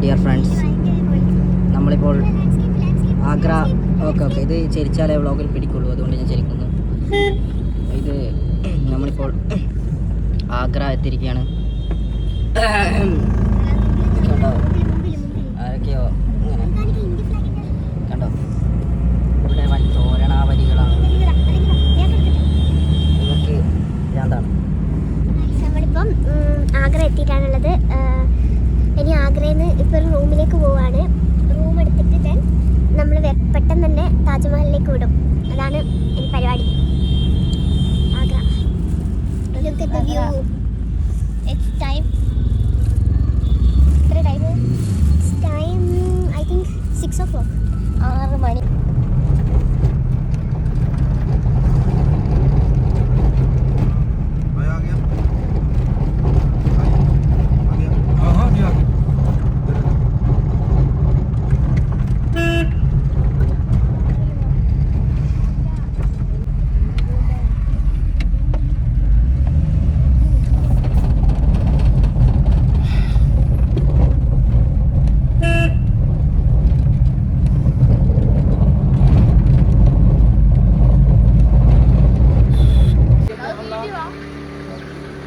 Dear friends, നമ്മളിപ്പോൾ Agra okay ഇത് ചരിച്ചാലേ വ്ളോഗിൽ പിടിക്കുള്ളൂ, അതുകൊണ്ട് ഞാൻ ചരിക്കുന്നു. ഇത് നമ്മളിപ്പോൾ ആഗ്ര എത്തിയിരിക്കുകയാണ്. കണ്ടോ ആരൊക്കെയോ ഇങ്ങനെ കണ്ടോ, ഇവിടെ വൻ തോരണാവലികളാണ്. ഇവർക്ക് ഭ്രാന്താണ്. നമ്മളിപ്പം ആഗ്ര എത്തിയിട്ടാണുള്ളത്. ഇനി ആഗ്രയിൽ നിന്ന് ഇപ്പോൾ ഒരു റൂമിലേക്ക് പോവാണ്. റൂം എടുത്തിട്ട് ദെൻ നമ്മൾ പെട്ടെന്ന് തന്നെ താജ്മഹലിലേക്ക് വിടും. അതാണ് ഈ പരിപാടി. Agra. Look at the view. It's time. എത്ര time? It's time I think 6 o'clock. 6 മണി.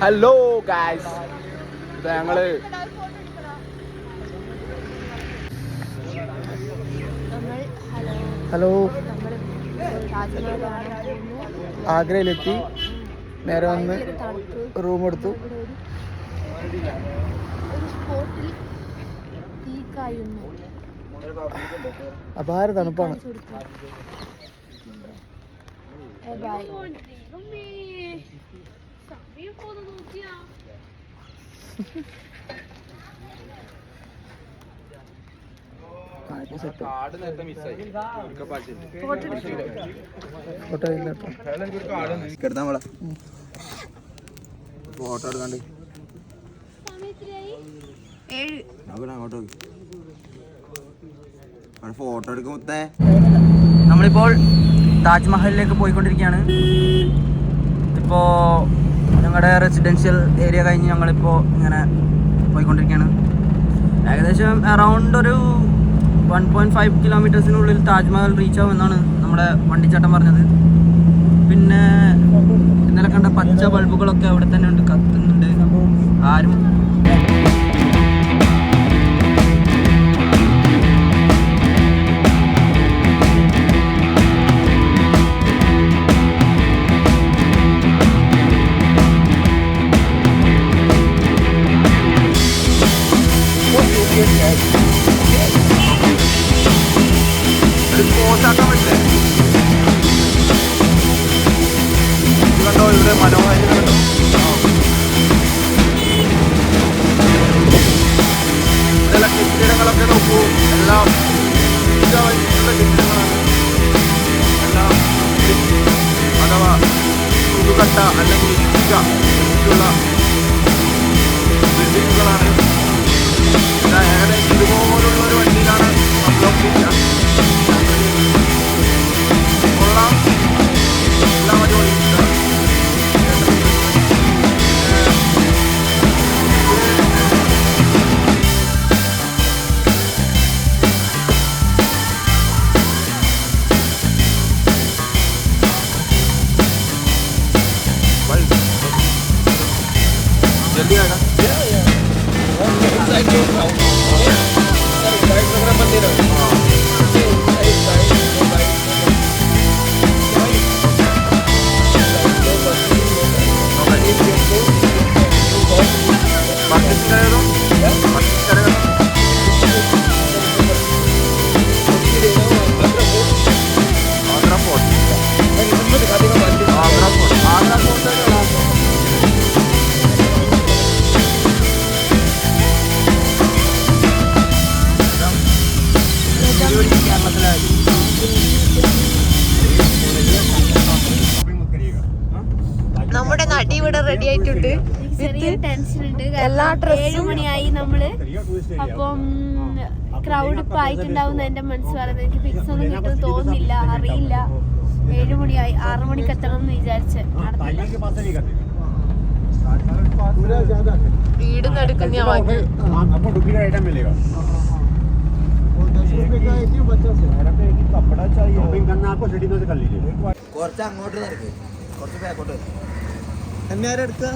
ഹലോ ഗായ്സ്, ഞങ്ങള് ഹലോ ആഗ്രയിലെത്തി. നേരെ വന്ന് റൂം എടുത്തു. അപാര തണുപ്പാണ്. ഫോട്ടോ എടുക്കാണ്ട് ഫോട്ടോ എടുക്കുമ്പത്തേ നമ്മളിപ്പോൾ താജ്മഹലിലേക്ക് പോയിക്കൊണ്ടിരിക്കുകയാണ്. ഇപ്പോൾ ഞങ്ങളുടെ റെസിഡൻഷ്യൽ ഏരിയ കഴിഞ്ഞ് ഞങ്ങളിപ്പോൾ ഇങ്ങനെ പോയിക്കൊണ്ടിരിക്കുകയാണ്. ഏകദേശം അറൗണ്ട് ഒരു 1.5 കിലോമീറ്റേഴ്സിനുള്ളിൽ താജ്മഹൽ റീച്ച് ആവുമെന്നാണ് നമ്മുടെ വണ്ടിച്ചേട്ടൻ പറഞ്ഞത്. പിന്നെ ഇന്നലെ കണ്ട പച്ച ബൾബുകളൊക്കെ അവിടെ തന്നെ ഉണ്ട്, കത്തുന്നുണ്ട്. ആരും പോസാക്കാൻ പറ്റില്ലേ? കണ്ടോ ഇവിടെ മനോഹാരിത കണ്ടോ? ഇതെല്ലാം കെട്ടിടങ്ങളൊക്കെ നോക്കൂ, എല്ലാം കെട്ടിടങ്ങളാണ്. എല്ലാം അഥവാ പുതുകട്ട അല്ലെങ്കിൽ ുള്ള ബിൽഡിങ്ങുകളാണ്. ഏകദേശം ഇതുപോലുള്ള ഒരു വണ്ടിയിലാണ് കൊള്ളാം. എല്ലാം അടിപൊളി. जल्दी आएगा നമ്മുടെ നടി ഇവിടെ റെഡി ആയിട്ടുണ്ട്. ചെറിയ ടെൻഷൻ ഉണ്ട്. എല്ലാ ഡ്രസ്സും 7 മണിയായി നമ്മള്. അപ്പം ക്രൗഡ് ഇപ്പൊ ആയിട്ടുണ്ടാവുന്ന എന്റെ മനസ്സ് പറയുന്നത്. എനിക്ക് ഫിക്സ് ഒന്നും കിട്ടുമെന്ന് തോന്നുന്നില്ല, അറിയില്ല. 7 മണിയായി. 6 മണിക്ക് എത്തണം എന്ന് വിചാരിച്ച് നടന്നില്ല. വീട് നടുക്കുന്ന വാങ്ങി. കുറച്ച് അങ്ങോട്ട് നടക്ക്, കുറച്ച് ബാക്കോട്ട്. എന്നെ ആരും എടുക്കുക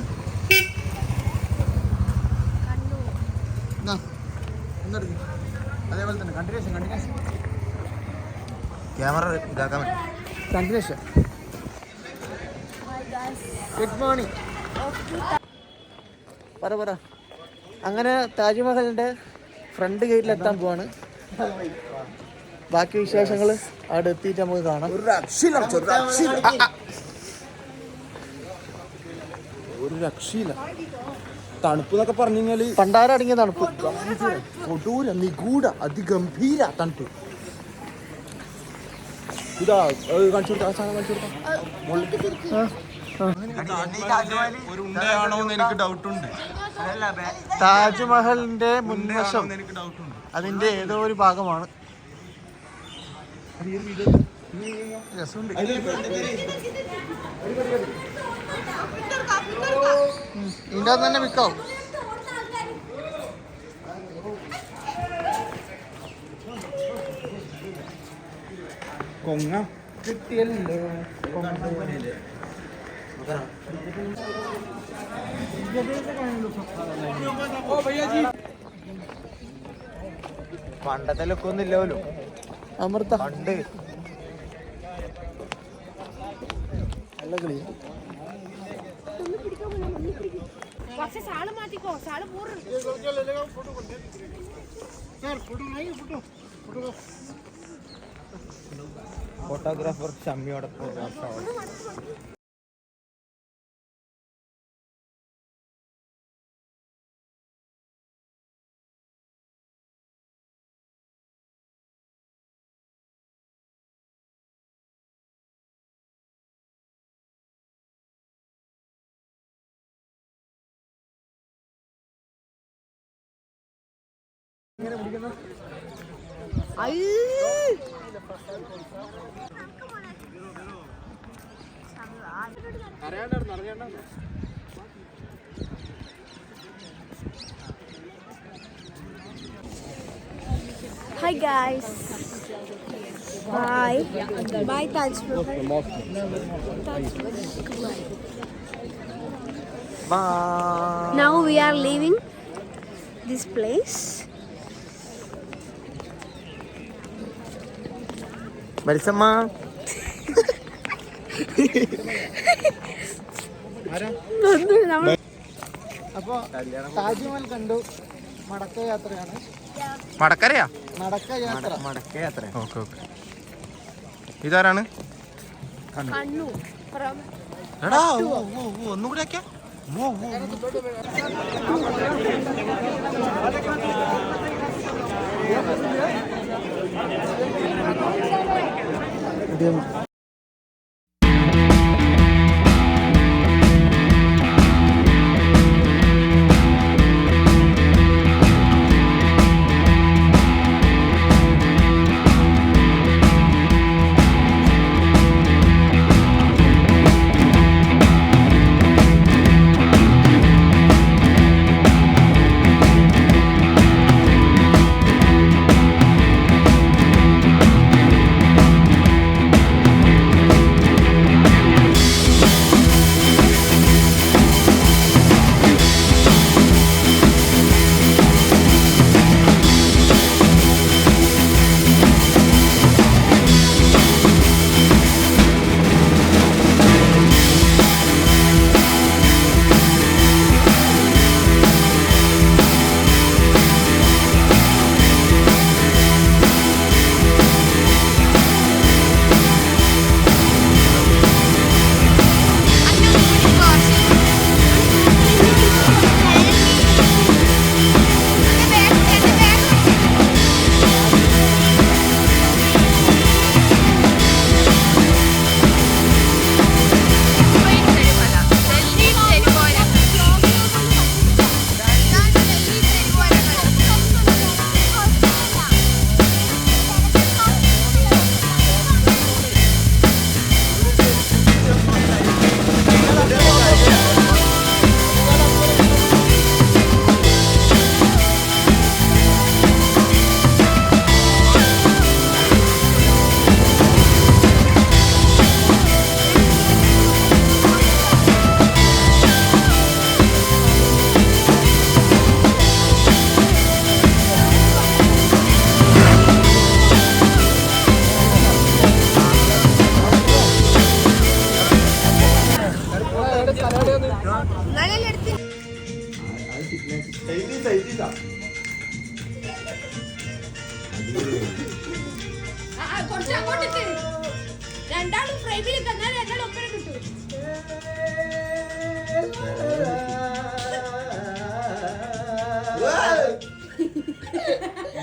അതേപോലെ തന്നെ കണ്ടിന്യൂഷൻ ക്യാമറ ഇതാക്കാൻ കണ്ടിന്യൂഷൻ. Good morning. പറ അങ്ങനെ താജ്മഹലിൻ്റെ ഫ്രണ്ട് ഗേറ്റിലെത്താൻ പോവാണ്. ബാക്കി വിശേഷങ്ങൾ അവിടെ എത്തിയിട്ട് നമുക്ക് കാണാം. ഒരു രക്ഷയില്ല. തണുപ്പ് എന്നൊക്കെ പറഞ്ഞു കഴിഞ്ഞാല് പണ്ടാരടങ്ങിയ തണുപ്പ്, കൊടൂര നിഗൂഢ അതിഗംഭീര തണുപ്പ്. ഇതാ കാണിച്ചു കൊടുക്കാം, ആ സാധനം കാണിച്ചു കൊടുക്കാം. ഒരു ഉണ്ടയാണോ എന്ന് എനിക്ക് ഡൗട്ട് ഉണ്ട്. താജ്മഹലിന്റെ മുൻവശം എനിക്ക് ഡൗട്ട് ഉണ്ട്. അതിന്റെ ഏതോ ഒരു ഭാഗമാണ്. രസമുണ്ട്. ഇതിൻ്റെ അകത്ത് തന്നെ വിൽക്കാവും. കൊങ്ങ കിട്ടിയല്ലോ. പണ്ടത്തെ ലൊക്കൊന്നും ഇല്ലല്ലോ. അമൃത പണ്ട് നല്ല കളി. ഫോട്ടോഗ്രാഫർ ഷമ്മിയോടൊപ്പം Hi guys. Bye. Bye Taj Mahal. Now we are leaving this place. മത്സമ്മ അപ്പൊ താജ്മഹൽ കണ്ടു. മടക്ക യാത്രയാണ്. മടക്കരയാ? മടക്ക യാത്ര. മടക്ക യാത്ര. ഓക്കെ. ഇതാരാണ്? എടാ ഒന്നുകൂടി ആക്കിയാ.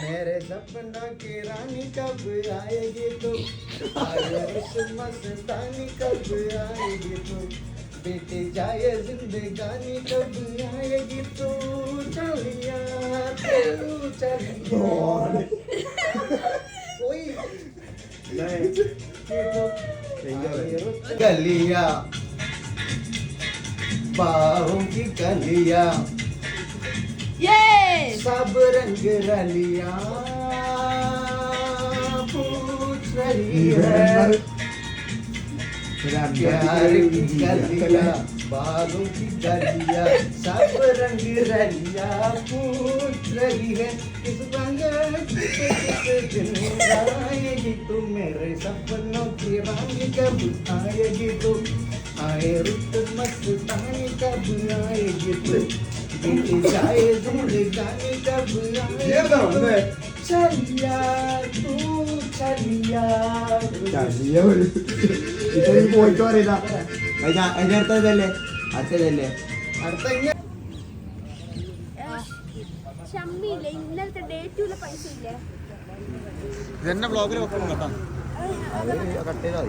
मेरे सपना की रानी कब आएगी तू मस्तानी कब आएगी तू बेटी जाए जिंदगानी कब आएगी तू चलिया कोई गलिया बाहों की गलिया सब रंग रलिया पूछ रही है प्यार की गलिया बालों की गलिया सब रंग रलिया पूछ रही है किस रंग किस दिन आएगी तू मेरे सपनों की रानी कब आएगी तू आए रुत मस्तानी कब आएगी तू बेटी जाए जिंदगानी कब आएगी चलिया तू चलिया പോയിട്ട് പറയില്ല അതിന്റെ അടുത്തതല്ലേ അടുത്തതല്ലേ അടുത്ത ഇങ്ങനെ ഷമ്മിയില്ലേ ഇന്നലത്തെ ഡേ 2 പൈസ ഇല്ലേ ഇതെന്നെ ബ്ലോഗിൽ വെക്കണം കേട്ടോ. കട്ട് ചെയ്താൽ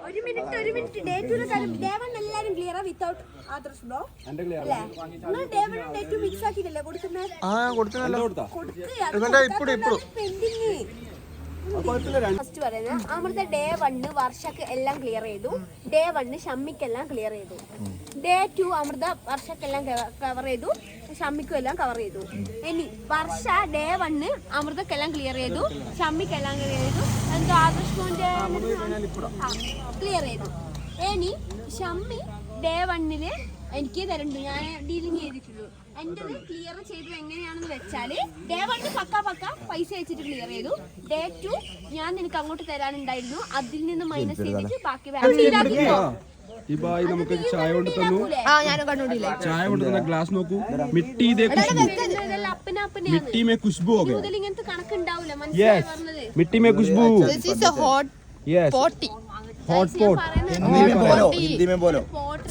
ഒരു മിനിറ്റ് ഡേ 2 കാര്യം ദേവൻ എല്ലാരും ക്ലിയറാ വിത്തൗട്ട് ആദർശ് ബ്ലോ അല്ലേ നിങ്ങൾ ദേവൻ ഡേ 2 മിക്സ് ആക്കിയില്ലേ കൊടുക്കുന്നത് ആ കൊടുത്തല്ലോ പെൻഡിങ് ഫസ്റ്റ് പറയുന്നത് അമൃത ഡേ 1 വർഷക്ക് എല്ലാം ക്ലിയർ ചെയ്തു ഡേ 1 ഷമ്മിക്കെല്ലാം ക്ലിയർ ചെയ്തു ഡേ 2 അമൃത വർഷക്കെല്ലാം കവർ ചെയ്തു ഷമ്മിക്കും എല്ലാം കവർ ചെയ്തു ഇനി വർഷ ഡേ 1 അമൃതക്കെല്ലാം ക്ലിയർ ചെയ്തു ഷമ്മിക്കെല്ലാം ക്ലിയർ ചെയ്തു എന്തോ ആദർശ് ക്ലിയർ ചെയ്തു ഇനി ഷമ്മി ഡേ 1 എനിക്ക് തരണ്ടു ഞാൻ ഡീലിംഗ് ചെയ്തിട്ടുള്ളൂ എൻ്റെ ക്ലിയർ ചെയ്തത് എങ്ങനെയാണെന്ന് വെച്ചാൽ ഡേ 1 പക്ക പൈസ വെച്ചിട്ട് ക്ലിയർ ചെയ്തു ഡേ 2 ഞാൻ നിനക്ക് അങ്ങോട്ട് തരാനുണ്ടായിരുന്നു അതിൽ നിന്ന് മൈനസ് ചെയ്തിട്ട് ബാക്കി ഈ ബായി നമുക്ക് ചായ കൊണ്ട് തന്നു. ചായ കൊണ്ട് തന്ന ഗ്ലാസ് നോക്കൂ. മിട്ടി ദേ ഖുശ്ബു. മിട്ടി മേ ഖുശ്ബു ഹോ ഗയ. ഇങ്ങനത്തെ കണക്കുണ്ടാവില്ല യെസ് മനസ്സിലായി പറഞ്ഞത്. മിട്ടി മേ ഖുശ്ബു. This is a hot yes potty. Hot pot. Hindi में बोलो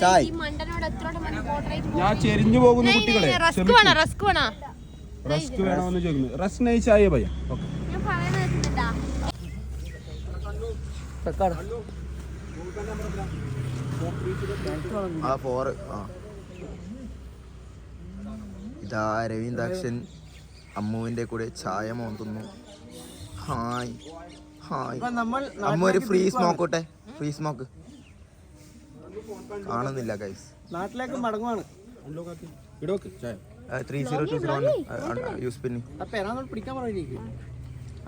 ചായ് മണ്ടനോട് എത്രയോടെ മണി പോട്ടറേറ്റ് ഞാൻ ചെരിഞ്ഞു പോകുന്ന കുട്ടികളെ റസ്ക് വേണോ റസ്ക് വേണോ റസ്ക് വേണമെന്ന് ചോദിക്കുന്നു. റസ്ക് നഹീ ചാഹിയേ ഭയ്യ. ഓക്കേ ഞാൻ പറയുന്നത് കേട്ടിട്ടാ ആ 4 ഇതാ രവീന്ദ്രാക്ഷൻ അമ്മുവിന്റെ കൂടെ ചായ മോന്തുന്നു. ഹായ് ഹായ് അമ്മ ഒരു ഫ്രീ സ്മോക്കോട്ടെ ഫ്രീ സ്മോക്ക് കാണുന്നില്ല ഗൈസ് നാട്ടിലേക്ക് മടങ്ങുവാണ്. ഇടോക്ക് ചായ 30201 യൂസ് പിന്നി അപ്പൊ എന്നാ പിടിക്കാൻ പറയില്ലേ.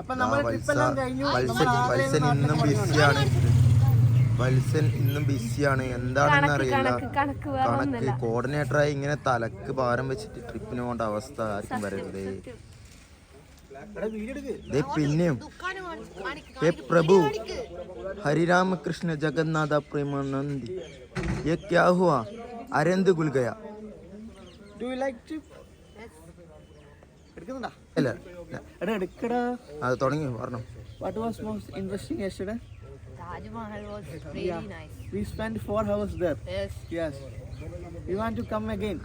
അപ്പൊ നമ്മൾ ട്രിപ്പ് എല്ലാം കഴിഞ്ഞു. വത്സൻ ഇന്നും ബിസിയാണ്. വത്സൻ ഇന്നും ബിസിയാണ്. എന്താണെന്ന് അറിയില്ല. കണക്ക് കോർഡിനേറ്ററായി ഇങ്ങനെ തലക്ക് ഭാരം വെച്ചിട്ട് ട്രിപ്പിന് പോകേണ്ട അവസ്ഥ ആർക്കും വരരുതേ. പിന്നെയും പ്രഭു ഹരിരാമ കൃഷ്ണ ജഗന്നാഥ പ്രേമാനന്ദി ये क्या हुआ അരന്ത് Gul Gaya Do you like trip? എടുക്കുന്നുണ്ടാ? അല്ല എടാ എടുക്കടാ. അത് തുടങ്ങി പറഞ്ഞു. What was most interesting yesterday? Taj Mahal was really nice. We spent 4 hours there. Yes. Yes. We want to come again.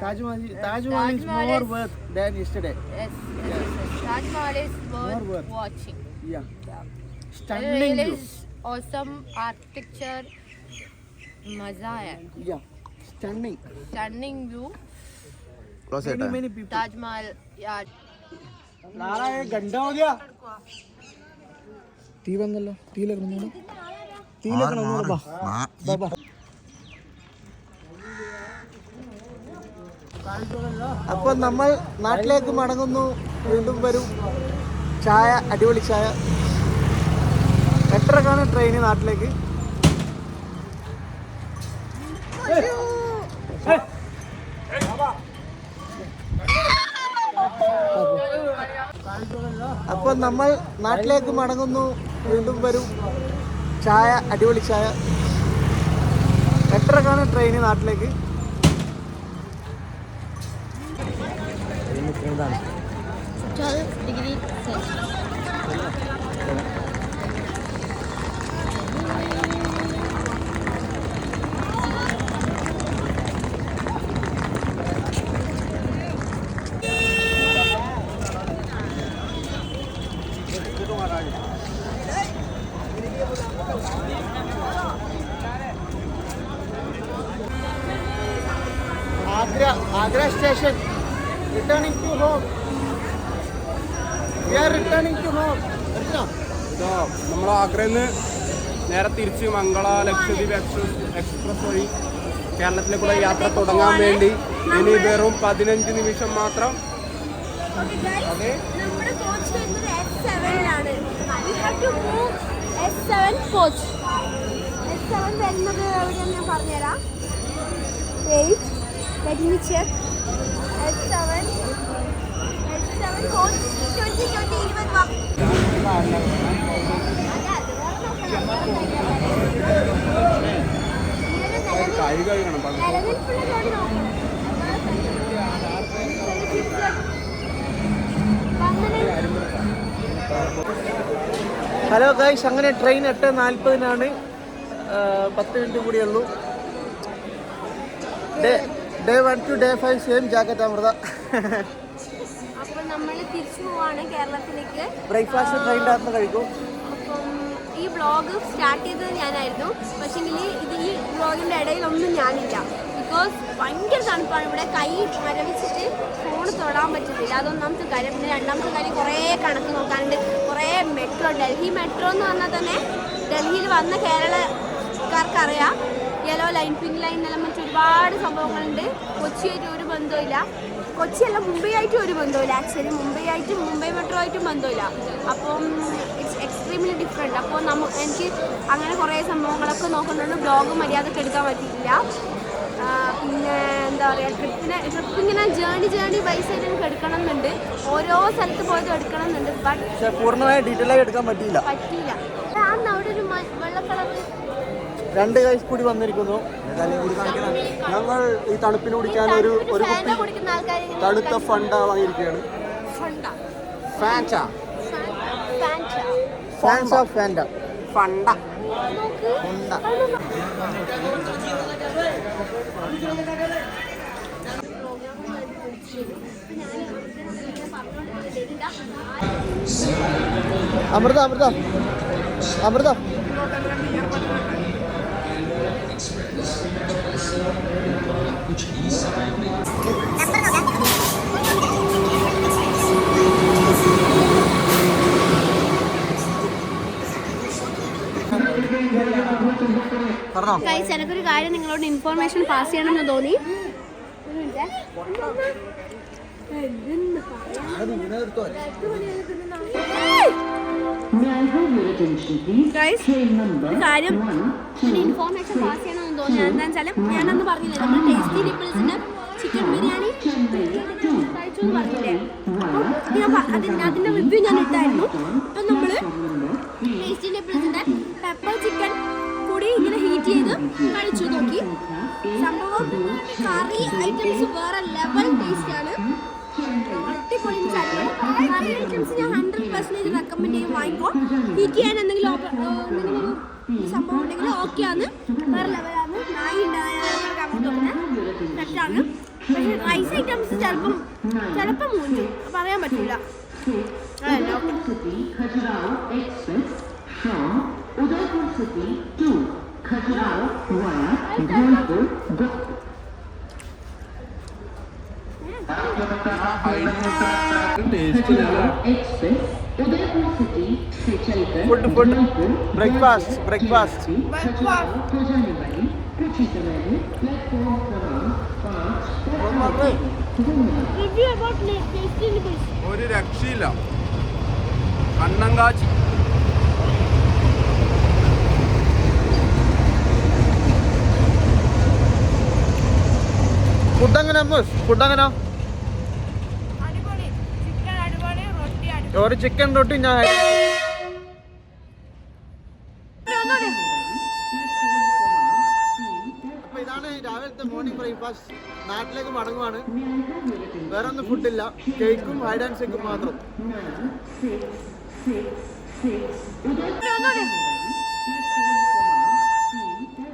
Taj Mahal is more worth than yesterday. Yes. Taj Mahal is More worth worth. watching. Yeah. Yeah. Stunning It view. is awesome architecture. मजा आया. Yeah. Stunning. Stunning view. Close Many ചെയ്യട്ടെ. many people. Taj Mahal. Yeah. നാളെ ഗണ്ട हो गया. തീ വന്നല്ലോ. തീയിലെടുക്കുന്നു. അപ്പൊ നമ്മൾ നാട്ടിലേക്ക് മടങ്ങുന്നു. വീണ്ടും വരും. ചായ അടിപൊളി ചായ. എട്ടരക്കാണ് ട്രെയിന് നാട്ടിലേക്ക്. അപ്പൊ നമ്മൾ നാട്ടിലേക്ക് മടങ്ങുന്നു. വീണ്ടും വരും. ചായ അടിപൊളി ചായ. എട്ടരക്കാണ് ട്രെയിന് നാട്ടിലേക്ക്. 12 degree Celsius. Agra station. Returning to home. We are returning to home. ഇതാ നമ്മൾ ആഗ്രയിൽ നിന്ന് നേരെ തിരിച്ച് മംഗള ലക്ഷദ്വീപ് എക്സ്പ്രസ് വഴി കേരളത്തിലേക്കുള്ള യാത്ര തുടങ്ങാൻ വേണ്ടി ഇനി വെറും 15 നിമിഷം മാത്രം. നമ്മുടെ കോച്ച് വരുന്നത് S7-ലാണ്. We have to move S7 coach. S7 വരുന്നത് എവിടെയാണെന്ന് ഞാൻ പറഞ്ഞുതരാം. Wait, let me check. S7 coach 2020 കൈ കഴുകണം. ഹലോ ഗൈസ്, അങ്ങനെ ട്രെയിൻ 8:40-നാണ്. 10 മിനിറ്റ് കൂടിയേ ഉള്ളൂ. Day 1 to day 5 same jacket Amrita. അപ്പോൾ നമ്മൾ തിരിച്ചു പോവാണ് കേരളത്തിലേക്ക്. ബ്രേക്ക്ഫാസ്റ്റ് ട്രെയിനിൻ്റെ അകത്ത് കഴിക്കും. അപ്പം ഈ വ്ളോഗ് സ്റ്റാർട്ട് ചെയ്തത് ഞാനായിരുന്നു. പക്ഷേങ്കിൽ ഈ വ്ളോഗിൻ്റെ ഇടയിലൊന്നും ഞാനില്ല. ബിക്കോസ് ഭയങ്കര തണുപ്പാണ് ഇവിടെ. കൈ മരവിച്ചിട്ട് ഫോൺ തൊടാൻ പറ്റുന്നില്ല. അതൊന്നാമത്തെ കാര്യം. പിന്നെ രണ്ടാമത്തെ കാര്യം കുറേ കണക്ക് നോക്കാനുണ്ട്. കുറേ മെട്രോ, ഡൽഹി മെട്രോ എന്ന് പറഞ്ഞാൽ തന്നെ ഡൽഹിയിൽ വന്ന കേരളക്കാർക്കറിയാം. യെല്ലോ ലൈൻ, പിങ്ക് ലൈൻ എല്ലാം മറ്റു ഒരുപാട് സംഭവങ്ങളുണ്ട്. കൊച്ചിയായിട്ട് ഒരു ബന്ധമില്ല. കൊച്ചിയല്ല, മുംബൈ ആയിട്ടും ഒരു ബന്ധമില്ല. ആക്ച്വലി മുംബൈ മെട്രോ ആയിട്ടും ബന്ധമില്ല. അപ്പം ഇറ്റ്സ് എക്സ്ട്രീംലി ഡിഫറെൻറ്റ്. അപ്പോൾ എനിക്ക് അങ്ങനെ കുറേ സംഭവങ്ങളൊക്കെ നോക്കുന്നുണ്ട്. ബ്ലോഗ് മര്യാദക്ക് എടുക്കാൻ പറ്റിയിട്ടില്ല. പിന്നെ എന്താ പറയുക, ട്രിപ്പിങ്ങനെ ജേണി വൈസ് ആയിട്ട് എനിക്ക് എടുക്കണം എന്നുണ്ട്. ഓരോ സ്ഥലത്ത് പോയത് എടുക്കണം എന്നുണ്ട്. ബട്ട് പൂർണ്ണമായ ഡീറ്റെയിൽ ആയി എടുക്കാൻ പറ്റിയില്ല. അന്ന് അവിടെ ഒരു വെള്ള കളർ 2 ഗൈസ് കൂടി വന്നിരിക്കുന്നു. ഞങ്ങൾ ഈ തണുപ്പിന് കുടിക്കാൻ ഒരു കുപ്പി തണുത്ത ഫണ്ട വാങ്ങിയിരിക്കുകയാണ്. ഫാൻറ്റ അമൃത എനിക്കൊരു കാര്യം നിങ്ങളോട് ഇൻഫോർമേഷൻ പാസ് ചെയ്യണമെന്ന് തോന്നി. കാര്യം ഇൻഫോർമേഷൻ പാസ് ചെയ്യണമെന്ന് തോന്നി. എന്താണെന്ന് വെച്ചാൽ ഞാനന്ന് പറഞ്ഞില്ലേ, നമ്മൾ ടേസ്റ്റി നിപ്പിൾസിന്റെ ചിക്കൻ ബിരിയാണി കഴിച്ചു എന്ന് പറഞ്ഞില്ലേ. അതിന്റെ റിവ്യൂ ഞാൻ ഇട്ടായിരുന്നു. അപ്പം നമ്മൾ ടേസ്റ്റി നിപ്പിൾസിന്റെ പെപ്പർ ചിക്കൻ കൂടി ഇങ്ങനെ ഹീറ്റ് ചെയ്ത് കഴിച്ചു നോക്കി. സംഭവം കറി ഐറ്റംസ് വേറെ ലെവൽ ടേസ്റ്റാണ്. അടിപൊളി കറി ഐറ്റംസ് ഞാൻ 100% റെക്കമെൻഡ് ചെയ്യും. വാങ്ങിക്കോ. ഹീറ്റ് ചെയ്യാൻ എന്തെങ്കിലും സംഭവം ഉണ്ടെങ്കിൽ ഓക്കെ ആണ്, വേറെ ലെവലാണ്. നായി ഉണ്ടാകാൻ അങ്ങോട്ട് തന്നെ തെറ്റാണ്. പക്ഷേ റൈസ് ഐറ്റംസ് ചിലപ്പം മൂഞ്ചും, പറയാൻ പറ്റില്ല. അതല്ല ഫുഡ് ബ്രേക്ക്ഫാസ്റ്റ് ഒരു രക്ഷയില്ല. കണ്ണങ്കാച്ചി ഫുഡ് എങ്ങനെ? ഒരു ചിക്കൻ റൊട്ടി ഞാൻ ഇതാണ് രാവിലത്തെ മോർണിംഗ് ബ്രേക്ക്ഫാസ്റ്റ്. ബ്രേക്ക്ഫാസ്റ്റ് നാട്ടിലേക്ക് മടങ്ങുവാണ്. വേറെ ഒന്നും ഫുഡില്ല, കേക്കും ഹൈഡ് ആൻഡ് സീക്കും മാത്രം.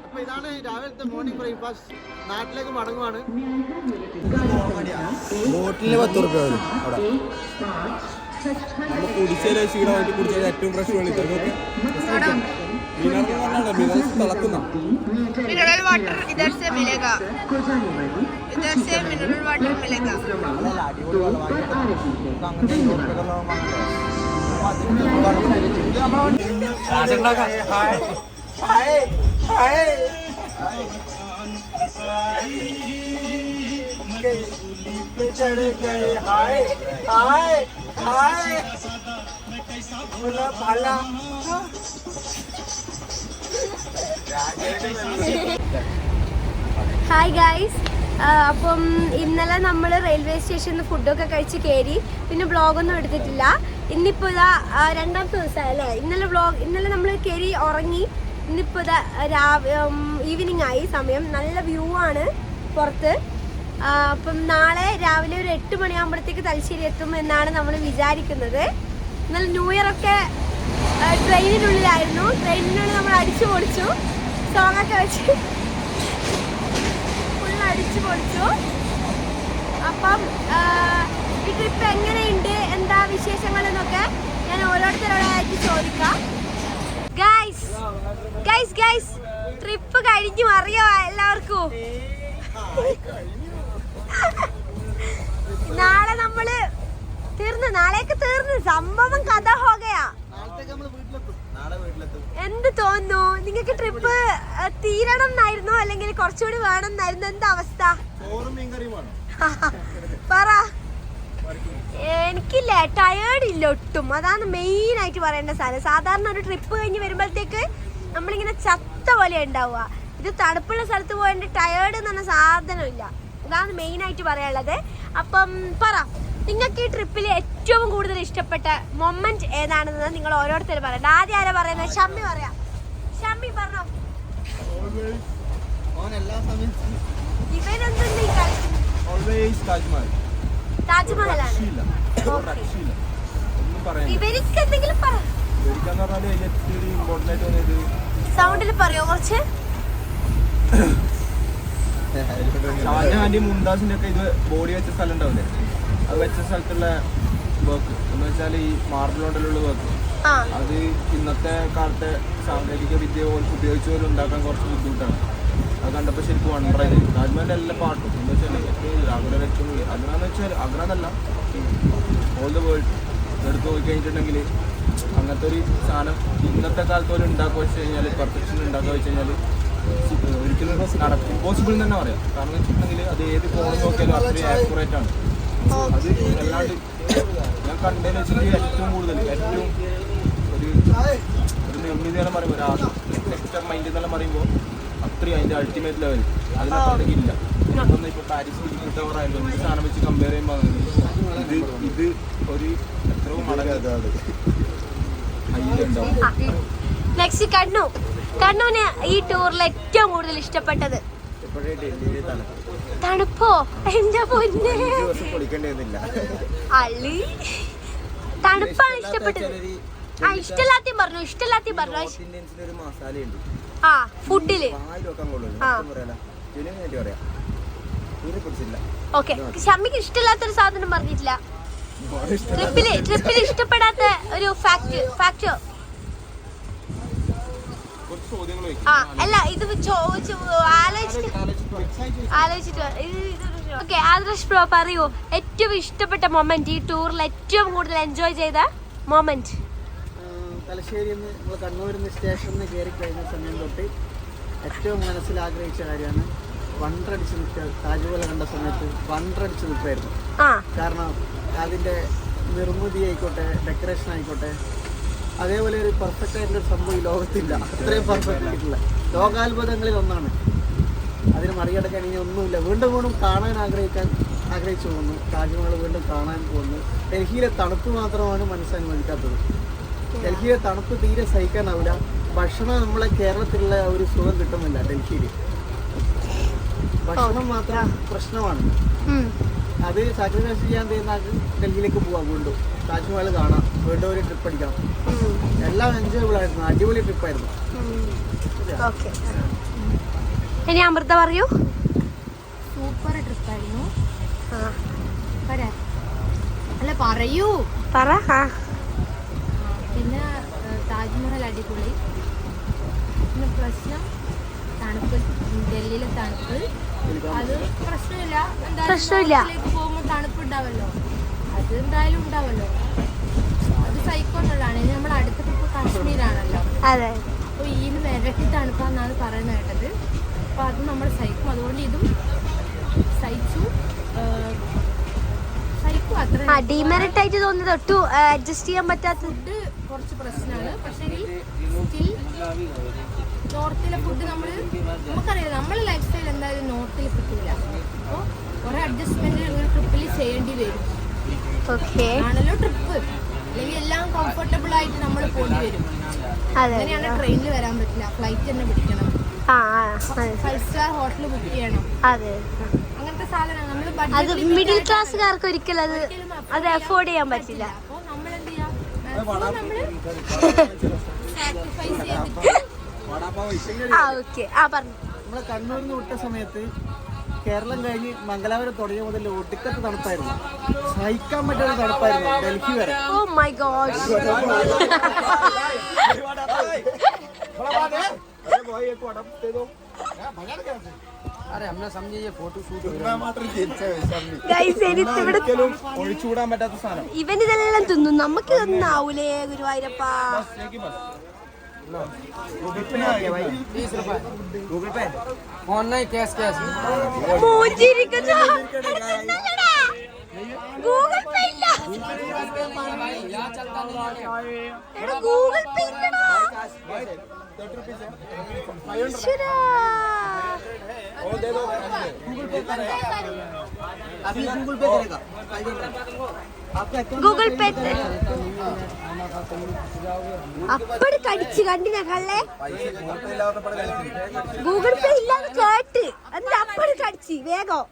അപ്പൊ ഇതാണ് രാവിലത്തെ മോർണിംഗ് ബ്രേക്ക്ഫാസ്റ്റ്. നാട്ടിലേക്ക് മടങ്ങുവാണ്. ബോട്ടിലിന് 10 റുപ്യ വരും അവിടെ. നമ്മൾ കുടിച്ചതിന് ക്ഷീണമായിട്ട് കുടിച്ചത് ഏറ്റവും ഫ്രഷ് വെള്ളി മിനറൽസ് തിളക്കുന്ന मिनरल वाटर इधर से मिलेगा, इधर से मिनरल वाटर मिलेगा. അടിപൊളി വെള്ളമായിട്ട് അങ്ങനെ 100 റുപ്യ ഹായ് ഗൈസ്, അപ്പം ഇന്നലെ നമ്മൾ റെയിൽവേ സ്റ്റേഷനിൽ ഫുഡൊക്കെ കഴിച്ച് കയറി. പിന്നെ വ്ളോഗൊന്നും എടുത്തിട്ടില്ല. ഇന്നിപ്പോൾ ഇതാ രണ്ടാമത്തെ ദിവസമായി അല്ലേ. ഇന്നലെ നമ്മൾ കയറി ഉറങ്ങി. ഇന്നിപ്പോൾ ഇതാ ഈവനിങ് ആയി സമയം. നല്ല വ്യൂ ആണ് പുറത്ത്. അപ്പം നാളെ രാവിലെ ഒരു 8 മണിയാകുമ്പോഴത്തേക്ക് തലശ്ശേരി എത്തും എന്നാണ് നമ്മൾ വിചാരിക്കുന്നത്. ഇന്നലെ ന്യൂ ഇയർ ഒക്കെ ട്രെയിനിനുള്ളിലായിരുന്നു. ട്രെയിനിനുള്ളിൽ നമ്മൾ അടിച്ചു പൊളിച്ചു, സോങ്ങൊക്കെ വെച്ച് അടിച്ചു പൊളിച്ചു. അപ്പം ഈ ട്രിപ്പ് എങ്ങനെയുണ്ട്, എന്താ വിശേഷങ്ങൾ എന്നൊക്കെ ഞാൻ ഓരോരുത്തരോടായിട്ട് ചോദിക്കാം. ഗൈസ് ഗൈസ് ഗൈസ് ട്രിപ്പ് കഴിഞ്ഞു അറിയോ എല്ലാവർക്കും? നാളെ നമ്മള് നാളേക്ക് തീർന്ന് സംഭവം കഥ ഹോകയാ. എന്ത് തോന്നുന്നു നിങ്ങൾക്ക്? ട്രിപ്പ് തീരണം എന്നായിരുന്നോ അല്ലെങ്കിൽ കുറച്ചുകൂടി വേണം എന്നായിരുന്നു? എന്താ അവസ്ഥ പറ. എനിക്കില്ല, ടയേർഡ് ഇല്ല ഒട്ടും. അതാണ് മെയിൻ ആയിട്ട് പറയേണ്ട സാധനം. സാധാരണ ഒരു ട്രിപ്പ് കഴിഞ്ഞ് വരുമ്പോഴത്തേക്ക് നമ്മളിങ്ങനെ ചത്ത പോലെ ഉണ്ടാവുക. ഇത് തണുപ്പുള്ള സ്ഥലത്ത് പോയിട്ട് ടയേർഡ് എന്ന് പറഞ്ഞ സാധനമില്ല. ഇതാണ് മെയിൻ ആയിട്ട് പറയാനുള്ളത്. അപ്പം പറ, നിങ്ങൾക്ക് ഈ ട്രിപ്പിൽ ഏറ്റവും കൂടുതൽ ഇഷ്ടപ്പെട്ട മൊമെന്റ് ഏതാണെന്ന് നിങ്ങൾ ഓരോരുത്തരും പറയണ്ട. ആദ്യം ആരാ പറയുന്നത്? ഷമ്മി പറയാം. ഷമ്മി പറഞ്ഞോ. ഇവനെന്തുണ്ട് ഈ കളിക്കുന്നത്? താജ്മഹലാണ്. ഇവർക്ക് എന്തെങ്കിലും പറ. സൗണ്ടിൽ പറയോ കുറച്ച്? ഷാജഹാന്റെയും മുംതാസിന്റെ ഒക്കെ ഇത് ബോഡി വെച്ച സ്ഥലം ഉണ്ടാവില്ലേ, അത് വെച്ച സ്ഥലത്തുള്ള വർക്ക് എന്ന് വെച്ചാൽ ഈ മാർബിൾ കൊണ്ടുള്ള വർക്ക്. അത് ഇന്നത്തെ കാലത്തെ സാങ്കേതിക വിദ്യ ഉപയോഗിച്ച് പോലും ഉണ്ടാക്കാൻ കുറച്ച് ബുദ്ധിമുട്ടാണ്. അത് കണ്ടപ്പോൾ ശരിക്കും വണ്ടറായി. താജ്മഹലിന്റെ എല്ലാ പാട്ടും എന്ന് വെച്ചാൽ ആഗ്ര ഏറ്റവും കൂടുതൽ ആഗ്രാന്ന് വെച്ചാൽ ആഗ്രാന്നല്ല, ഓൾ ദ വേൾഡ് എടുത്ത് പോയി കഴിഞ്ഞിട്ടുണ്ടെങ്കിൽ അങ്ങനത്തെ ഒരു സാധനം ഇന്നത്തെ കാലത്ത് പോലും ഉണ്ടാക്കുക വെച്ച് കഴിഞ്ഞാൽ, പെർഫെക്ഷൻ ഉണ്ടാക്കുക വെച്ച് കഴിഞ്ഞാൽ ഒരിക്കലും ഇമ്പോസിബിൾ എന്ന് തന്നെ പറയാം. കാരണം വെച്ചിട്ടുണ്ടെങ്കിൽ അത് ഏത് ഫോൺ നോക്കിയാലും അത്രയും ആക്യുറേറ്റ് ആണ്. അത് അല്ലാണ്ട് ഞാൻ കണ്ടതെന്ന് വെച്ചിട്ടുണ്ടെങ്കിൽ ഏറ്റവും കൂടുതൽ ഒരു നിർമ്മിതിയെല്ലാം പറയുമ്പോൾ ഒരു ആർക്കിടെക്ചർ മൈൻഡ് എന്നെല്ലാം പറയുമ്പോൾ അത്രയും അതിൻ്റെ അൾട്ടിമേറ്റ് ലെവൽ അതിനപ്പുറത്തേക്ക് ഇല്ല. ഇതൊന്നും ഇപ്പോൾ പാരീസ് ഈഫിൾ ടവർ ആയാലും എന്ത് സാധനം വെച്ച് കമ്പയർ ചെയ്യുമ്പോൾ ഇത് ഒരു എത്രയോ മടങ്ങ് ഹൈലുണ്ടാവും. നെക്സ്റ്റ് കണ്ണു. കണ്ണുവിന് ഈ ടൂറിൽ ഏറ്റവും കൂടുതൽ ഇഷ്ടപ്പെട്ടത് തണുപ്പോ? എന്റെ പൊന്നെ അള്ളി, തണുപ്പാണ് ഇഷ്ടപ്പെട്ടത്. ഇഷ്ടല്ലാത്തയും പറഞ്ഞു, ഇഷ്ടല്ലാത്തയും പറഞ്ഞു. ആ ഫുഡില് ഓക്കെ. ഷമ്മിക്ക് ഇഷ്ടമില്ലാത്തൊരു സാധനം പറഞ്ഞിട്ടില്ല. ട്രിപ്പിൽ ഇഷ്ടപ്പെടാത്ത ഒരു ഫാക്ടോ? അല്ല, ഇത് ആലോചിച്ചിട്ട് ഓക്കെ. ആദർശ് ബ്രോ പറയൂ, ഏറ്റവും ഇഷ്ടപ്പെട്ട മൊമെന്റ്, ഈ ടൂറിൽ ഏറ്റവും കൂടുതൽ എൻജോയ് ചെയ്ത മൊമെന്റ്? തലശ്ശേരിയിൽ നിന്ന് നമ്മൾ കണ്ണൂരിൽ നിന്ന് സ്റ്റേഷനിൽ നിന്ന് കയറി കഴിഞ്ഞ സമയം തൊട്ട് ഏറ്റവും മനസ്സിൽ ആഗ്രഹിച്ച കാര്യമാണ് വണ്ടടിച്ച് നിൽക്കുക. താജ്മഹൽ കണ്ട സമയത്ത് വണ്ടടിച്ച് നിൽക്കുമായിരുന്നു. കാരണം അതിൻ്റെ നിർമ്മിതി ആയിക്കോട്ടെ, ഡെക്കറേഷൻ ആയിക്കോട്ടെ, അതേപോലെ ഒരു പെർഫെക്റ്റ് ആയിട്ടുള്ള സംഭവം ഈ ലോകത്തില്ല. അത്രയും പെർഫെക്റ്റ് ആയിട്ടുള്ള ലോകാത്ഭുതങ്ങളിൽ ഒന്നാണ്. അതിന് മറികടക്കാൻ ഇനി ഒന്നുമില്ല. വീണ്ടും വീണ്ടും കാണാൻ ആഗ്രഹിച്ചു പോകുന്നു. താജ്മഹൽ വീണ്ടും കാണാൻ പോകുന്നു. ഡൽഹിയിലെ തണുപ്പ് മാത്രമാണ് മനസ്സനുവദിക്കാത്തത്. ഡൽഹിയിലെ തണുപ്പ് തീരെ സഹിക്കാനാവില്ല. ഭക്ഷണം നമ്മളെ കേരളത്തിലുള്ള ഒരു സുഖം കിട്ടുന്നില്ല ഡൽഹിയിൽ. ഭക്ഷണം മാത്രം പ്രശ്നമാണ്. അത് സാക്രിഫൈസ് ചെയ്യാൻ തരുന്ന ഡൽഹിയിലേക്ക് പോവാം, വീണ്ടും താജ്മഹൽ കാണാം, വീണ്ടും ഒരു ട്രിപ്പ് അടിക്കാം. എല്ലാം എൻജോയബിൾ ആയിരുന്നു, അടിപൊളി ട്രിപ്പായിരുന്നു. ഇനി അമൃത പറയൂ. സൂപ്പർ ട്രിപ്പായിരുന്നു. അല്ല പറയൂ പറ. പിന്നെ താജ്മഹൽ അടിപൊളി. പിന്നെ പ്രശ്നം തണുപ്പ്, ഡൽഹിയിലെ തണുപ്പ്. അത് പ്രശ്നമില്ല, എന്തായാലും പോകുമ്പോൾ തണുപ്പ് ഉണ്ടാവല്ലോ, അത് എന്തായാലും ഉണ്ടാവല്ലോ, അത് സഹിക്കൊന്നുള്ളതാണ്. നമ്മൾ അടുത്ത ട്രിപ്പ് കാശ്മീരാണല്ലോ, അപ്പോൾ ഇതിന് ഇരട്ടി തണുപ്പാന്നാണ് പറയുന്നത് കേട്ടത്. അപ്പോൾ അത് നമ്മൾ സഹിക്കും, അതുകൊണ്ട് ഇതും സഹിച്ചു. ഡിമെറിറ്റ് ആയിട്ട് തോന്നിയത് ഒട്ടും അഡ്ജസ്റ്റ് ചെയ്യാൻ പറ്റാത്ത ഫുഡ് കുറച്ച് പ്രശ്നമാണ്. പക്ഷേ സ്റ്റിൽ നോർത്തിലെ ഫുഡ് നമുക്കറിയാം, നമ്മളെ ലൈഫ് സ്റ്റൈൽ എന്തായാലും നോർത്തിൽ കിട്ടില്ല. അപ്പോൾ കുറേ അഡ്ജസ്റ്റ്മെന്റ് ഒരു ട്രിപ്പിൽ ചെയ്യേണ്ടി വരും. ആണല്ലോ ട്രിപ്പ്, അല്ലെങ്കിൽ എല്ലാം കംഫർട്ടബിൾ ആയിട്ട് നമ്മൾ പോണ്ടി വരും. അങ്ങനെയാണ് ട്രെയിനിൽ വരാൻ പറ്റില്ല, ഫ്ലൈറ്റ് തന്നെ പിടിക്കണം, 5 സ്റ്റാർ ഹോട്ടൽ ബുക്ക് ചെയ്യണം. അങ്ങനത്തെ സാധനം നമ്മൾ മിഡിൽ ക്ലാസ്സുകാർക്ക് ഒരിക്കലും അത് അഫോർഡ് ചെയ്യാൻ പറ്റില്ല. അപ്പോൾ നമ്മൾ എന്ത് ചെയ്യാം, നമ്മൾ സാക്രിഫൈസ് ചെയ്തിട്ട്. നമ്മളെ കണ്ണൂരിൽ നിന്ന് വിട്ട സമയത്ത് കേരളം കഴിഞ്ഞ് മംഗലാപുരം തുടങ്ങിയ മുതൽ ഒടുക്കത്തെ തണുപ്പായിരുന്നു, സഹിക്കാൻ പറ്റുന്ന തണുപ്പായിരുന്നു ഡൽഹി വരെ. Oh my God. ഒഴിച്ചുകൂടാൻ പറ്റാത്ത സാധനം. ഇവനിതെല്ലാം തിന്നും, നമുക്ക് ഇതൊന്നും ആവൂലേ ഗുരുവായൂരപ്പാ. Google Pay online cash Google Pay ഇല്ല, ഗൂഗിൾ പേ ഇല്ലടാ. ഗൂഗിൾ പേ അപ്പടി കടിച്ച് കണ്ടിന കള്ളേ. ഗൂഗിൾ പേ ഇല്ലാന്ന് കേട്ട് എന്നിട്ട് അപ്പടി കടിച്ച് വേഗം.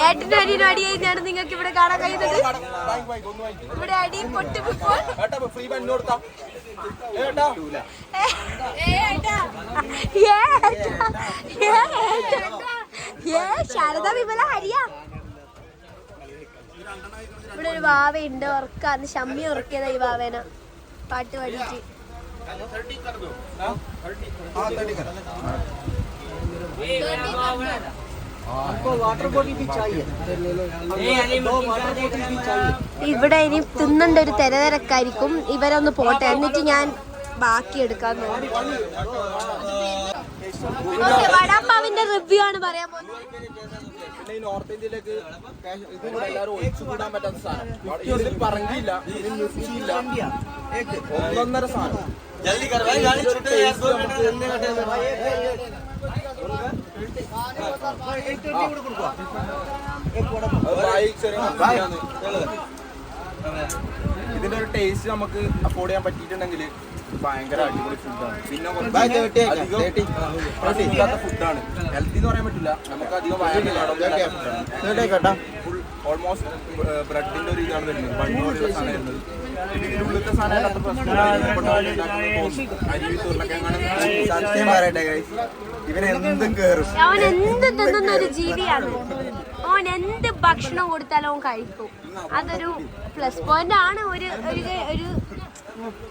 ഏട്ടന്റെ അടിയും അടി കഴിഞ്ഞാണ് നിങ്ങൾക്ക് ഇവിടെ കാണാൻ കഴിയുന്നത്. ഇവിടെ അടി പൊട്ടിപ്പോൾ ശാരദ വിമല ഹരിയാ. ഇവിടെ ഒരു വാവയുണ്ട്, ഉറക്കാന്ന് ഷമ്മി ഉറക്കിയതാ ഈ വാവേന പാട്ട് പാടിയിട്ട്. ഇവിടെ ഇനി തിന്നണ്ട ഒരു തിരക്കായിരിക്കും. ഇവരൊന്ന് പോട്ടെ, എന്നിട്ട് ഞാൻ ബാക്കി എടുക്കാൻ നോക്കി. വടാപ്പാവിന്റെ റിവ്യൂ ആണ് പറയാൻ പോകുന്നത്. നോർത്ത് ഇന്ത്യയിലേക്ക് എല്ലാവരും ഒഴിച്ചുകൂടാൻ പറ്റാത്ത സാധനം. ഇതിൽ പറങ്കില്ല, ഇതിൽ നുസിയില്ല, 1.5 സാധനം. ഇതിന്റെ ഒരു ടേസ്റ്റ് നമുക്ക് അഫോർഡ് ചെയ്യാൻ പറ്റിയിട്ടുണ്ടെങ്കിൽ ഭയങ്കര അടിപൊളി ഫുഡാണ്. പിന്നെ ഫുഡാണ്, ഹെൽത്തി എന്ന് പറയാൻ പറ്റില്ല, നമുക്ക് അധികം ഫുൾ ഓൾമോസ്റ്റ് ബ്രെഡിന്റെ ഒരു ഇതാണ് വരുന്നത്, ബണ്ണുള്ള സാധനം വരുന്നത്. ഇതിന്റെ ഉള്ളിലത്തെ സാധനം അത്ര പ്രശ്നമില്ല. ഇവനെന്തും കയറും, അവൻ എന്ത് തിന്നുന്ന ഒരു ജീവിയാണ്. അവൻ എന്ത് ഭക്ഷണം കൊടുത്താലും അവൻ കഴിക്കും. അതൊരു പ്ലസ് പോയിന്റ് ആണ്.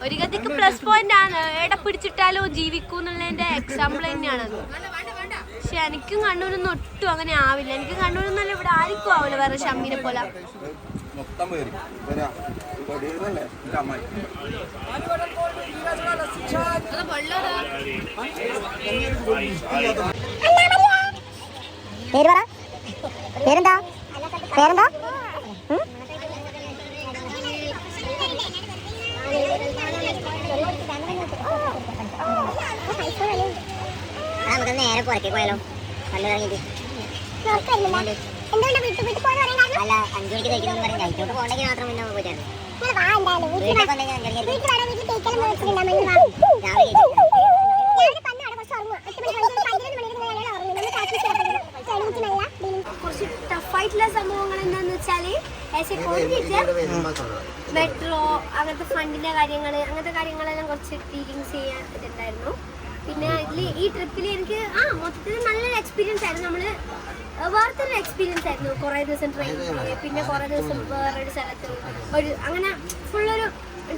ഒരു ഗതിക്ക് പ്ലസ് പോയിന്റ് ആണ്. എവിടെ പിടിച്ചിട്ടാലും ജീവിക്കും എന്നുള്ളതിന്റെ എക്സാമ്പിൾ തന്നെയാണത്. പക്ഷെ എനിക്കും കണ്ണൂരൊന്നും ഒട്ടും അങ്ങനെ ആവില്ല. എനിക്ക് കണ്ണൂരൊന്നും ഇവിടെ ആർക്കും ആവില്ല വേറെ ഷമ്മീനെ പോലെ. മൊത്തം പേര് പേരെന്താ പേരെന്താ? നമുക്ക് നേരെ പുറത്തേക്ക് പോയാലോ? നല്ല ഇറങ്ങിയിട്ട് അല്ല 5 മണിക്ക് തയ്ക്കുന്നു പറയും. കഴിച്ചോട്ട് പോകണമെങ്കിൽ മാത്രം മുന്നേ പോയിട്ടായിരുന്നു. കുറച്ച് ടഫായിട്ടുള്ള സംഭവങ്ങൾ എന്താന്ന് വെച്ചാല് മെട്രോ അങ്ങനത്തെ ഫണ്ടിന്റെ അങ്ങനത്തെ കാര്യങ്ങളെല്ലാം കുറച്ച് ഡീലിങ്സ് ചെയ്യാൻ ഇതുണ്ടായിരുന്നു. പിന്നെ ഈ ട്രിപ്പിൽ എനിക്ക് മൊത്തത്തിൽ നല്ലൊരു എക്സ്പീരിയൻസ് ആയിരുന്നു. നമ്മള് വേർത്തൊരു എക്സ്പീരിയൻസ് ആയിരുന്നു. കുറേ ദിവസം ട്രെയിൻ പിന്നെ കുറേ ദിവസം വേറൊരു സ്ഥലത്ത് അങ്ങനെ ഫുള്ളൊരു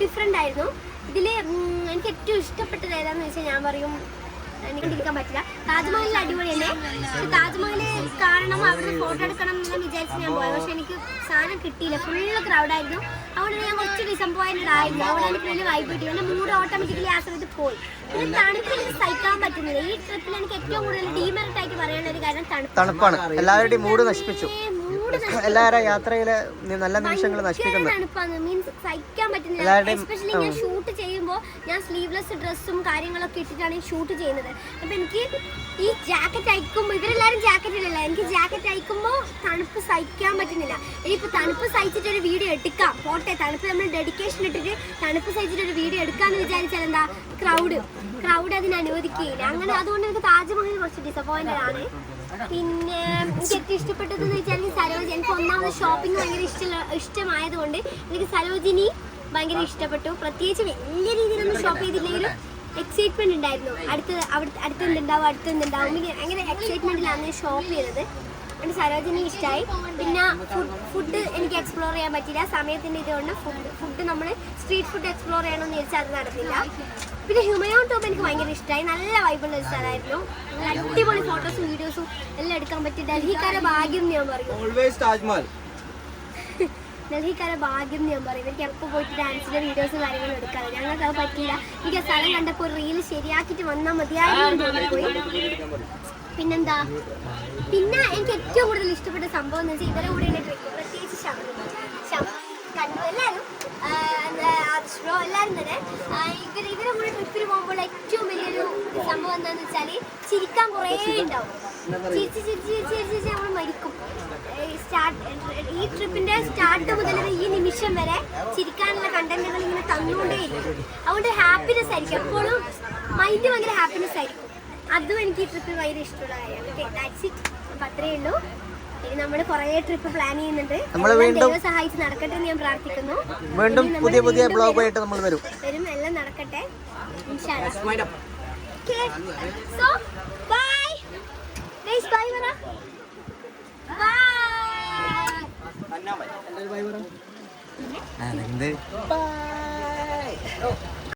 ഡിഫറെൻ്റ് ആയിരുന്നു. ഇതിൽ എനിക്ക് ഏറ്റവും ഇഷ്ടപ്പെട്ടത് ഏതാണെന്ന് വെച്ചാൽ ഞാൻ പറയും, എനിക്ക് ഇരിക്കാൻ പറ്റില്ല, താജ്മഹലിൽ അടിപൊളി തന്നെ. പക്ഷെ താജ്മഹൽ കാണണം, അവിടെ ഫോട്ടോ എടുക്കണം എന്ന് വിചാരിച്ച് ഞാൻ പോയത്. പക്ഷെ എനിക്ക് സാധനം കിട്ടിയില്ല, ഫുള്ള് ക്രൗഡായിരുന്നു. അതുകൊണ്ട് ഞാൻ കുറച്ച് ഡിസപ്പോയിൻറ്റഡ് ആയിരുന്നു. അവിടെ എനിക്ക് വലിയ വൈബ് കിട്ടി. എൻ്റെ മൂഡ് ഓട്ടോമാറ്റിക്കലി ആ സമയത്ത് പോയി. പിന്നെ തണുപ്പ് എനിക്ക് സഹിക്കാൻ പറ്റുന്നില്ല. ഈ ട്രിപ്പിൽ എനിക്ക് ഏറ്റവും കൂടുതൽ ഡീമെറിറ്റ് ആയിട്ട് പറയാനുള്ള ഒരു കാര്യം തണുപ്പാണ്. എല്ലാവരുടെയും മൂഡ് നശിപ്പിച്ചു. എല്ലാവരും യാത്രയില് നല്ല നിമിഷങ്ങൾ നശിപ്പിക്കുന്നു. മീൻസ് സഹിക്കാൻ പറ്റുന്നില്ല. എസ്പെഷ്യലി ഞാൻ ഷൂട്ട് ചെയ്യുമ്പോൾ ഞാൻ സ്ലീവ്ലെസ് ഡ്രസ്സും കാര്യങ്ങളൊക്കെ ഇട്ടിട്ടാണ് ഈ ഷൂട്ട് ചെയ്യുന്നത്. അപ്പം എനിക്ക് ഈ ജാക്കറ്റ് അയക്കുമ്പോൾ, ഇവരെല്ലാവരും ജാക്കറ്റ് ഇടല്ല, എനിക്ക് ജാക്കറ്റ് അയക്കുമ്പോൾ തണുപ്പ് സഹിക്കാൻ പറ്റുന്നില്ല. ഇനിയിപ്പോൾ തണുപ്പ് സഹിച്ചിട്ടൊരു വീഡിയോ എടുക്കാം, പോട്ടെ, തണുപ്പ് നമ്മൾ ഡെഡിക്കേഷൻ ഇട്ടിട്ട് തണുപ്പ് സഹിച്ചിട്ടൊരു വീഡിയോ എടുക്കാമെന്ന് വിചാരിച്ചാൽ എന്താ, ക്രൗഡ് അതിന് അനുവദിക്കുകയില്ല. അങ്ങനെ അതുകൊണ്ട് എനിക്ക് താജ്മഹൽ കുറച്ച് ഡിസപ്പോയിൻറ്റഡ് ആണ്. പിന്നെ എനിക്ക് ഏറ്റവും ഇഷ്ടപ്പെട്ടതെന്ന് വെച്ചാൽ സരോജിനി. എനിക്ക് ഒന്നാമത് ഷോപ്പിംഗ് ഭയങ്കര ഇഷ്ടമായതുകൊണ്ട് എനിക്ക് സരോജിനി ഭയങ്കര ഇഷ്ടപ്പെട്ടു. പ്രത്യേകിച്ച് വലിയ രീതിയിലൊന്നും ഷോപ്പ് ചെയ്തില്ലെങ്കിലും എക്സൈറ്റ്മെന്റ് ഉണ്ടായിരുന്നു. അടുത്തെന്തുണ്ടാവും ഭയങ്കര എക്സൈറ്റ്മെന്റിലാണ് ഷോപ്പ് ചെയ്തത്. എനിക്ക് സരോജിനി ഇഷ്ടമായി. പിന്നെ ഫുഡ് എനിക്ക് എക്സ്പ്ലോർ ചെയ്യാൻ പറ്റില്ല, സമയത്തിൻ്റെ ഇതുകൊണ്ട്. ഫുഡ് നമ്മൾ സ്ട്രീറ്റ് ഫുഡ് എക്സ്പ്ലോർ ചെയ്യണമെന്ന് ചോദിച്ചാൽ അത് നടന്നില്ല. പിന്നെ ഹ്യൂമയോൺ ടോപ്പ് എനിക്ക് ഭയങ്കര ഇഷ്ടമായി. നല്ല വൈബുള്ള ഒരു സ്ഥലമായിരുന്നു. അടിപൊളി ഫോട്ടോസും വീഡിയോസും എല്ലാം എടുക്കാൻ പറ്റി. ഡൽഹിക്കാരെ ഭാഗ്യം ഞാൻ പറയും. ഡൽഹിക്കാരെ ഭാഗ്യം ഞാൻ പറയും. എനിക്ക് എപ്പോൾ പോയിട്ട് ഡാൻസിൻ്റെ വീഡിയോസും കാര്യങ്ങളും എടുക്കാറ്. ഞങ്ങൾക്ക് അത് പറ്റില്ല. എനിക്ക് ആ സ്ഥലം കണ്ടപ്പോൾ ഒരു റീൽ ശരിയാക്കിയിട്ട് വന്നാൽ മതിയായിരുന്നു പോയി. പിന്നെന്താ, പിന്നെ എനിക്ക് ഏറ്റവും കൂടുതൽ ഇഷ്ടപ്പെട്ട സംഭവം എന്ന് വെച്ചാൽ ഇവരെ കൂടെയുള്ള ട്രിപ്പ്, പ്രത്യേകിച്ച് കണ്ടു എല്ലാവരും എല്ലാവരും തന്നെ ഇവരെ കൂടെ ട്രിപ്പിന് പോകുമ്പോൾ ഏറ്റവും വലിയൊരു സംഭവം എന്താണെന്ന് വെച്ചാൽ ചിരിക്കാൻ കുറേ ഉണ്ടാവും. ചിരിച്ച് നമ്മൾ മരിക്കും. ഈ ട്രിപ്പിന്റെ സ്റ്റാർട്ട് മുതൽ ഈ നിമിഷം വരെ ചിരിക്കാനുള്ള കണ്ടന്റുകൾ ഇങ്ങനെ തന്നുകൊണ്ടേയിരിക്കും. അതുകൊണ്ട് ഹാപ്പിനെസ് ആയിരിക്കും, എപ്പോഴും മൈൻഡ് ഭയങ്കര ഹാപ്പിനെസ് ആയിരിക്കും. അതും എനിക്ക് ഈ ട്രിപ്പ് ഭയങ്കര ഇഷ്ടമുള്ള കാര്യമാണ്. That's it. അപ്പം അത്രയേ ഉള്ളൂ. ഇനി നമ്മൾ കുറേ ട്രിപ്പ് പ്ലാൻ ചെയ്യുന്നുണ്ട്. ദൈവം സഹായിച്ച് നടക്കട്ടെ എന്ന് ഞാൻ പ്രാർത്ഥിക്കുന്നു. വീണ്ടും പുതിയ ബ്ലോഗുമായിട്ട് നമ്മൾ വരും. എല്ലാം നടക്കട്ടെ. So bye guys, bye പറ. Bye. ബൈ.